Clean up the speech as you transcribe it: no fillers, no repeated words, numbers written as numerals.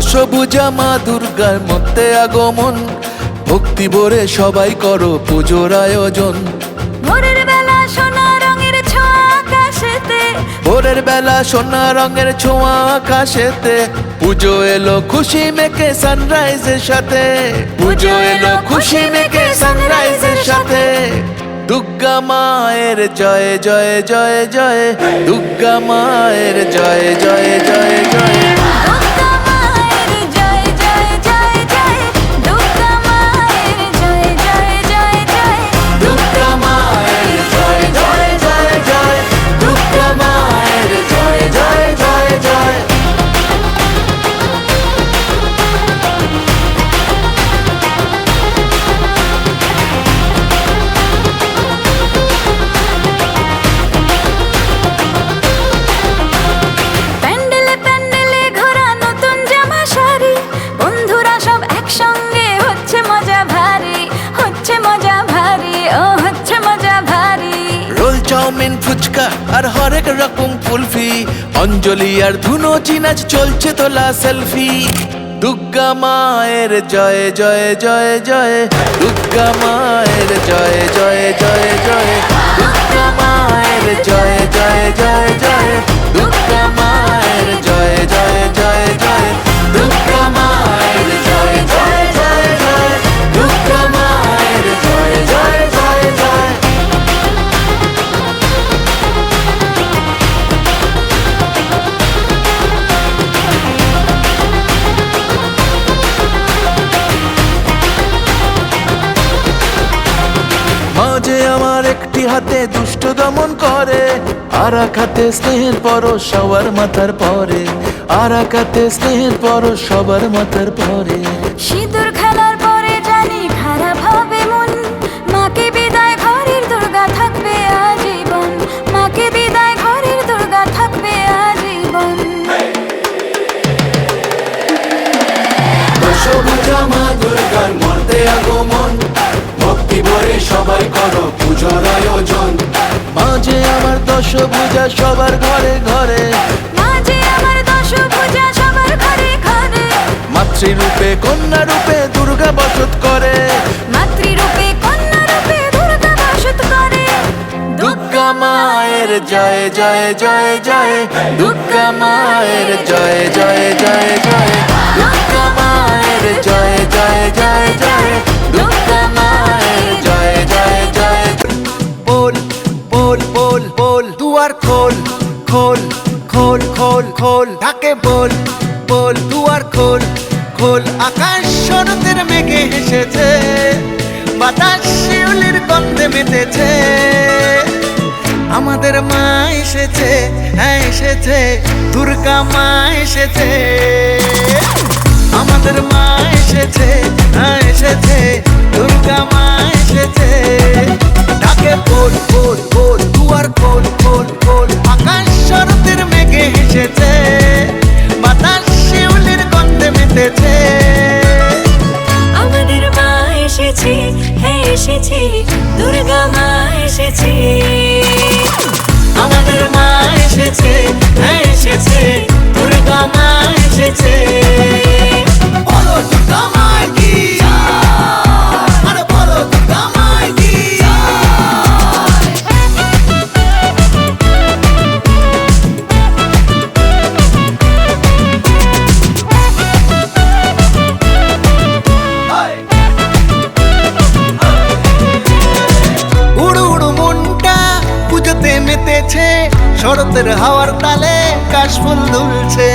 দশভুজা মা দুর্গার মধ্যে আগমন, ভক্তি ভরে সবাই করো পুজোর আয়োজন। ভোরের বেলা সোনা রঙের ছোঁয়া আকাশেতে, ভোরের বেলা সোনা রঙের ছোঁয়া আকাশেতে, পুজো এলো খুশি মেখে সানরাইজের সাথে, পুজো এলো খুশি মেখে সানরাইজের সাথে। দুর্গা মায়ের জয় জয় জয় জয়, দুর্গা মায়ের জয় জয় জয় জয়। দুর্গা মায়ের জয় জয় জয় জয়, দুর্গা মায়ের জয় জয় জয় জয়, দুর্গা মায়ের জয় জয় জয় জয়, দুর্গা মায়ের জয় জয় জয় জয়। প্যান্ডেলে প্যান্ডেলে ঘোরা নতুন জামা শাড়ি, বন্ধুরা সব একসঙ্গে হচ্ছে মজা ভারী, হচ্ছে মজা ভারী, ও হচ্ছে মজা ভারী। রোল চাউমিন ফুচকা আর হরেক রকম কুলফি, অঞ্জলি আর ধুনো চিনাচ চলছে তোলা সেলফি। দুর্গা মায়ের জয় জয় জয় জয়, দুর্গা মায়ের জয় জয় জয় জয়, দুর্গা মায়ের জয় জয় জয় জয়, দুর্গা মায়ের জয় জয় জয় জয়, দুর্গা মায়ের জয় জয় জয় জয়, দুর্গা মায়ের জয় জয় জয় জয়। মাঝে আমার একটি হাতে দুষ্ট দমন করে, আর এক হাতে স্নেহের পরশ সবার মাথার পরে, আর এক হাতে স্নেহের পরশ সবার মাথার পরে। সিঁদুর খেলার পরে জানি খারাপ হবে মন, মাকে বিদায় ঘরের দুর্গা থাকবে আজীবন, মাকে বিদায় ঘরের দুর্গা থাকবে আজীবন। দশভুজা মা দুর্গার মধ্যে আগমন, ভক্তি ভরে সবাই করো পুজোর আয়োজন। মাঝে আমার দশভুজা সবার ঘরে ঘরে, মাঝে আমার দশভুজা সবার ঘরে ঘরে, মাতৃরূপে কন্যা রূপে দুর্গা বসত করে, মাতৃরূপে কন্যা রূপে দুর্গা বাসত করে। দুর্গা মায়ের জয় জয় জয় জয়, দুর্গা মায়ের জয় জয় জয় জয়, দুর্গা মায়ের জয় জয় জয় জয়, দুর্গা মায়ের জয় জয় জয়। বল বল বল বল দুয়ার খোল খোল খোল খোল খোল, ঢাকে বল বল দুয়ার খোল খোল। আকাশ শরতের মেঘে হেসেছে, বাতাস শিউলির গন্ধে মেতেছে। আমাদের মা এসেছে, হ্যাঁ এসেছে, দুর্গা মা এসেছে। আমাদের মা এসেছে, হ্যাঁ এসেছে, দুর্গা মা এসেছে। ডাকে বল বল বল দুয়ার খোল খোল খোল, আকাশ শরতের মেঘে হেসেছে, বাতাস শিউলির গন্ধে মেতেছে। আমাদের মা এসেছে, হ্যাঁ এসেছে, দুর্গা মা এসেছে। আমাদের মা এসেছে, হ্যাঁ এসেছে, দুর্গা মা এসেছে। বলো দুর্গা মায়ের কি জয়, আরে বলো দুর্গা মায়ের কি জয়। উড়ু উড়ু মনটা পুজোতে মেতেছে, শরতের হাওয়ার তালে কাশফুল দুলছে।